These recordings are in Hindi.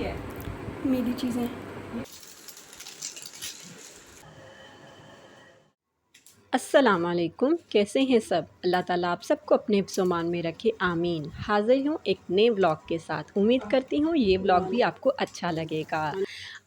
क्या है? मेरी चीज़ें। अस्सलाम वालेकुम, कैसे हैं सब? अल्लाह ताला आप सबको अपने हिफ्ज़-ओ-मान में रखे, आमीन। हाज़िर हूँ एक नए व्लॉग के साथ। उम्मीद करती हूँ ये व्लॉग भी आपको अच्छा लगेगा।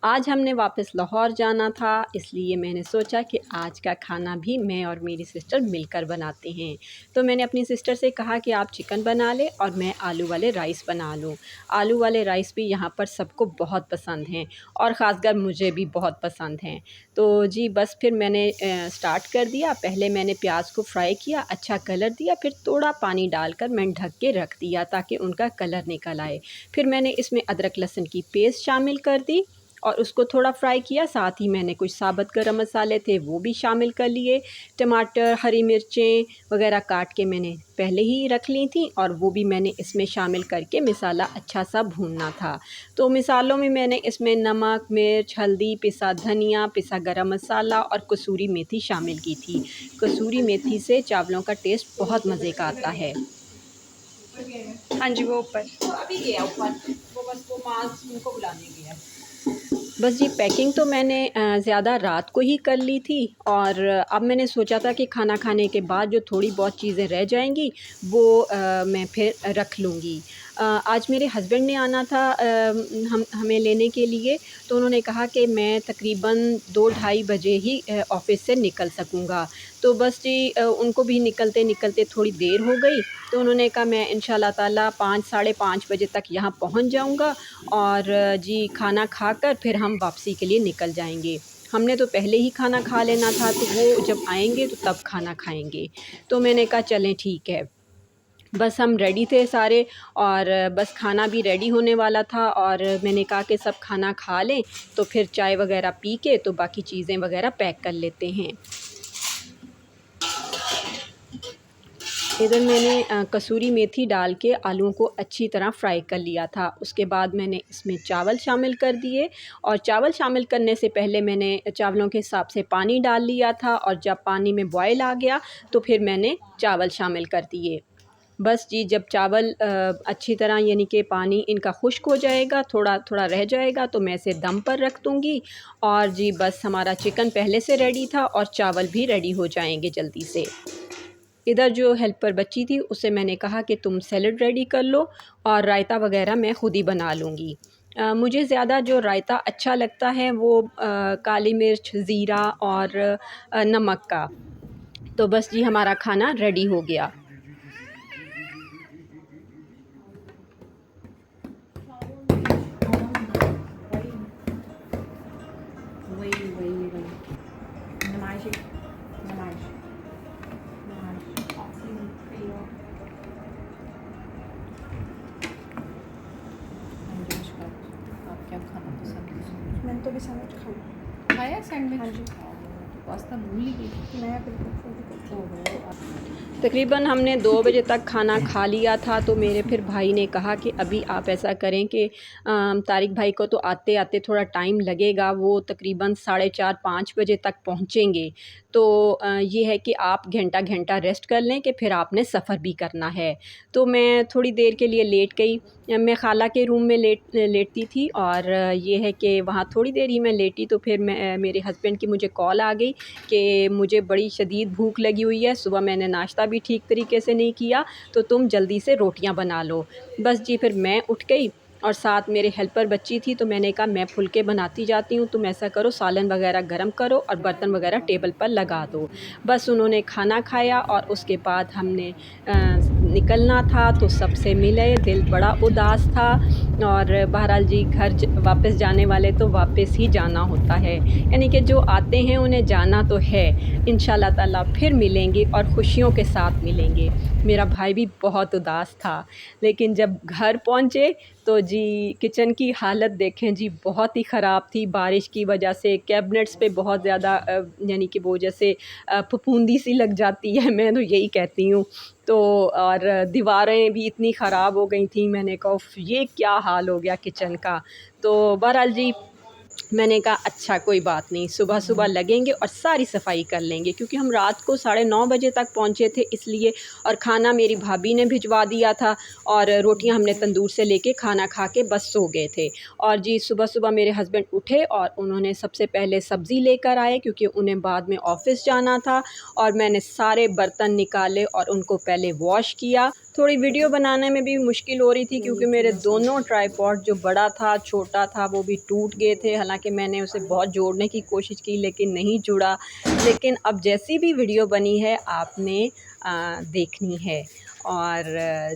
आज हमने वापस लाहौर जाना था, इसलिए मैंने सोचा कि आज का खाना भी मैं और मेरी सिस्टर मिलकर बनाते हैं। तो मैंने अपनी सिस्टर से कहा कि आप चिकन बना लें और मैं आलू वाले राइस बना लूँ। आलू वाले राइस भी यहाँ पर सबको बहुत पसंद हैं और ख़ासकर मुझे भी बहुत पसंद हैं। तो जी बस फिर मैंने स्टार्ट कर दिया। पहले मैंने प्याज को फ्राई किया, अच्छा कलर दिया, फिर थोड़ा पानी डालकर मैंने ढक के रख दिया ताकि उनका कलर निकल आए। फिर मैंने इसमें अदरक लहसुन की पेस्ट शामिल कर दी और उसको थोड़ा फ्राई किया। साथ ही मैंने कुछ साबुत गरम मसाले थे वो भी शामिल कर लिए। टमाटर, हरी मिर्चें वगैरह काट के मैंने पहले ही रख ली थी और वो भी मैंने इसमें शामिल करके मसाला अच्छा सा भूनना था। तो मिसालों में मैंने इसमें नमक, मिर्च, हल्दी, पिसा धनिया, पिसा गरम मसाला और कसूरी मेथी शामिल की थी। कसूरी मेथी से चावलों का टेस्ट बहुत मज़े का आता है। हाँ जी, वो ऊपर। वो अभी गया ऊपर, वो बस वो माँ उनको बुलाने गया। बस जी पैकिंग तो मैंने ज़्यादा रात को ही कर ली थी और अब मैंने सोचा था कि खाना खाने के बाद जो थोड़ी बहुत चीज़ें रह जाएंगी वो मैं फिर रख लूँगी। आज मेरे हस्बैंड ने आना था हम हमें लेने के लिए, तो उन्होंने कहा कि मैं तकरीबन 2 ढाई बजे ही ऑफ़िस से निकल सकूँगा। तो बस जी उनको भी निकलते-निकलते थोड़ी देर हो गई, तो उन्होंने कहा मैं इंशाल्लाह ताला 5 साढ़े 5 बजे तक यहाँ पहुँच जाऊँगा और जी खाना खाकर फिर हम वापसी के लिए निकल जाएँगे। हमने तो पहले ही खाना खा लेना था, तो वो जब आएँगे तो तब खाना खाएँगे। तो मैंने कहा चलें ठीक है। बस हम रेडी थे सारे और बस खाना भी रेडी होने वाला था और मैंने कहा कि सब खाना खा लें, तो फिर चाय वग़ैरह पी के तो बाकी चीज़ें वग़ैरह पैक कर लेते हैं। इधर मैंने कसूरी मेथी डाल के आलूओं को अच्छी तरह फ्राई कर लिया था। उसके बाद मैंने इसमें चावल शामिल कर दिए और चावल शामिल करने से पहले मैंने चावलों के हिसाब से पानी डाल लिया था और जब पानी में बॉयल आ गया तो फिर मैंने चावल शामिल कर दिए। बस जी जब चावल अच्छी तरह यानी कि पानी इनका खुश्क हो जाएगा, थोड़ा-थोड़ा रह जाएगा तो मैं इसे दम पर रख दूँगी और जी बस हमारा चिकन पहले से रेडी था और चावल भी रेडी हो जाएँगे जल्दी से। इधर जो हेल्पर बच्ची थी उससे मैंने कहा कि तुम सैलड रेडी कर लो और रायता वग़ैरह मैं ख़ुद ही बना लूँगी। मुझे ज़्यादा जो रायता अच्छा लगता है वो काली मिर्च, ज़ीरा और नमक का। तो बस जी हमारा खाना रेडी हो गया। आप क्या खाना पसंद करेंगे? मैंने तो भी सैंडविच खाया। खाया सैंडविच? हाँ जी। पास्ता भूल ही गई। नया बिल्कुल। तकरीबन हमने 2 बजे तक खाना खा लिया था, तो मेरे फिर भाई ने कहा कि अभी आप ऐसा करें कि तारिक भाई को तो आते-आते थोड़ा टाइम लगेगा, वो तकरीबन साढ़े 4-5 बजे तक पहुँचेंगे। तो ये है कि आप घंटा-घंटा रेस्ट कर लें कि फिर आपने सफ़र भी करना है। तो मैं थोड़ी देर के लिए लेट गई। मैं खाला के रूम में लेटती थी और ये है कि वहाँ थोड़ी देर ही मैं लेटी तो फिर मेरे हस्बैंड की मुझे कॉल आ गई कि मुझे बड़ी शदीद भूख लगी हुई है, सुबह मैंने नाश्ता भी ठीक तरीके से नहीं किया, तो तुम जल्दी से रोटियां बना लो। बस जी फिर मैं उठ गई और साथ मेरे हेल्पर बच्ची थी, तो मैंने कहा मैं फुलके बनाती जाती हूँ, तुम ऐसा करो सालन वगैरह गरम करो और बर्तन वगैरह टेबल पर लगा दो। बस उन्होंने खाना खाया और उसके बाद हमने निकलना था तो सबसे मिले, दिल बड़ा उदास था और बहरहाल जी घर वापस जाने वाले तो वापस ही जाना होता है, यानी कि जो आते हैं उन्हें जाना तो है। इंशाल्लाह ताला फिर मिलेंगे और खुशियों के साथ मिलेंगे। मेरा भाई भी बहुत उदास था, लेकिन जब घर पहुँचे तो जी किचन की हालत देखें जी बहुत ही ख़राब थी। बारिश की वजह से कैबिनेट्स पे बहुत ज़्यादा यानी कि वो जैसे फफूंदी सी लग जाती है, मैं तो यही कहती हूँ। तो और दीवारें भी इतनी ख़राब हो गई थी, मैंने कहा उफ़! ये क्या हाल हो गया किचन का। तो बहरहाल जी मैंने कहा अच्छा कोई बात नहीं, सुबह सुबह लगेंगे और सारी सफाई कर लेंगे, क्योंकि हम रात को 9:30 बजे तक पहुँचे थे इसलिए। और खाना मेरी भाभी ने भिजवा दिया था और रोटियां हमने तंदूर से लेके खाना खा के बस सो गए थे। और जी सुबह सुबह मेरे हस्बैंड उठे और उन्होंने सबसे पहले सब्ज़ी लेकर आए, क्योंकि उन्हें बाद में ऑफ़िस जाना था। और मैंने सारे बर्तन निकाले और उनको पहले वॉश किया। थोड़ी वीडियो बनाने में भी मुश्किल हो रही थी, क्योंकि मेरे दोनों ट्राइपॉड, जो बड़ा था छोटा था, वो भी टूट गए थे। हालांकि मैंने उसे बहुत जोड़ने की कोशिश की लेकिन नहीं जुड़ा। लेकिन अब जैसी भी वीडियो बनी है आपने देखनी है। और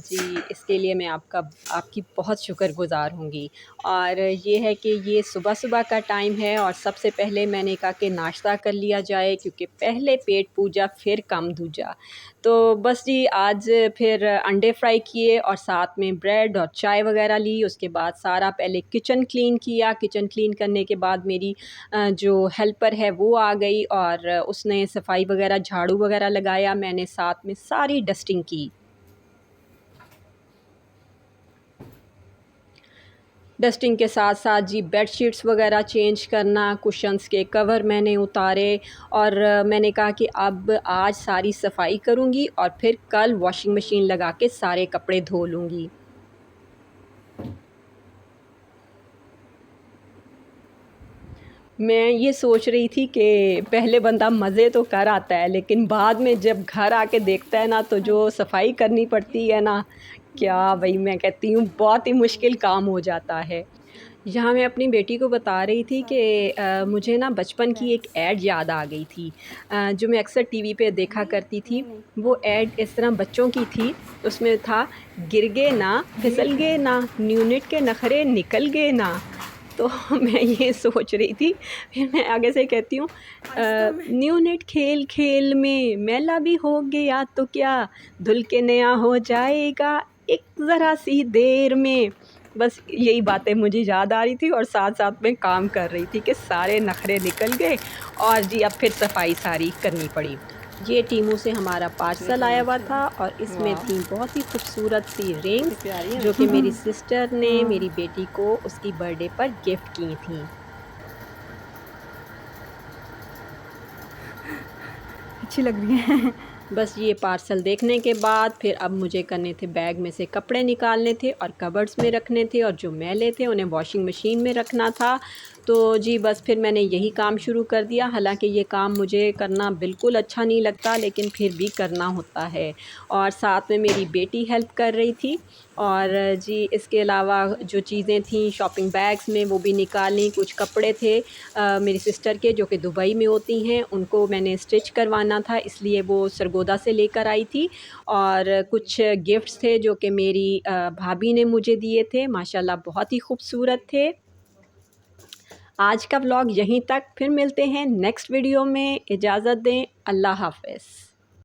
जी इसके लिए मैं आपकी बहुत शुक्रगुज़ार होंगी। और ये है कि ये सुबह सुबह का टाइम है और सबसे पहले मैंने कहा कि नाश्ता कर लिया जाए, क्योंकि पहले पेट पूजा फिर काम दूजा। तो बस जी आज फिर अंडे फ्राई किए और साथ में ब्रेड और चाय वगैरह ली। उसके बाद सारा पहले किचन क्लीन किया। किचन क्लीन करने के बाद मेरी जो हेल्पर है वो आ गई और उसने सफाई वगैरह, झाड़ू वगैरह लगाया। मैंने साथ में सारी डस्टिंग की। डस्टिंग के साथ साथ जी बेडशीट्स वगैरह चेंज करना, कुशन्स के कवर मैंने उतारे। और मैंने कहा कि अब आज सारी सफाई करूँगी और फिर कल वॉशिंग मशीन लगा के सारे कपड़े धो लूँगी। मैं ये सोच रही थी कि पहले बंदा मज़े तो कर आता है, लेकिन बाद में जब घर आके देखता है ना, तो जो सफाई करनी पड़ती है ना, क्या भाई, मैं कहती हूँ बहुत ही मुश्किल काम हो जाता है। यहाँ मैं अपनी बेटी को बता रही थी कि मुझे ना बचपन की एक ऐड याद आ गई थी, जो मैं अक्सर टीवी पे देखा करती थी। वो ऐड इस तरह बच्चों की थी। उसमें था, गिर गए ना, फिसल गए ना, न्यूनिट के नखरे निकल गए ना। तो मैं ये सोच रही थी, फिर मैं आगे से कहती हूँ, न्यूनिट खेल खेल में मैला भी हो गया तो क्या, धुल के नया हो जाएगा एक ज़रा सी देर में। बस यही बातें मुझे याद आ रही थी और साथ साथ में काम कर रही थी कि सारे नखरे निकल गए। और जी अब फिर सफाई सारी करनी पड़ी। ये टीमू से हमारा पार्सल आया हुआ था और इसमें थी बहुत ही खूबसूरत सी रिंग्स, जो कि मेरी सिस्टर ने मेरी बेटी को उसकी बर्थडे पर गिफ्ट की थी। अच्छी लग रही है। बस ये पार्सल देखने के बाद फिर अब मुझे करने थे, बैग में से कपड़े निकालने थे और कबर्ड्स में रखने थे, और जो मैले थे उन्हें वॉशिंग मशीन में रखना था। तो जी बस फिर मैंने यही काम शुरू कर दिया। हालांकि ये काम मुझे करना बिल्कुल अच्छा नहीं लगता, लेकिन फिर भी करना होता है। और साथ में मेरी बेटी हेल्प कर रही थी। और जी इसके अलावा जो चीज़ें थीं शॉपिंग बैग्स में, वो भी निकाली। कुछ कपड़े थे मेरी सिस्टर के, जो कि दुबई में होती हैं, उनको मैंने स्टिच करवाना था, इसलिए वो सरगोदा से लेकर आई थी। और कुछ गिफ्ट्स थे जो कि मेरी भाभी ने मुझे दिए थे, माशाल्लाह बहुत ही खूबसूरत थे। आज का व्लॉग यहीं तक, फिर मिलते हैं नेक्स्ट वीडियो में। इजाज़त दें, अल्लाह हाफ़िज़।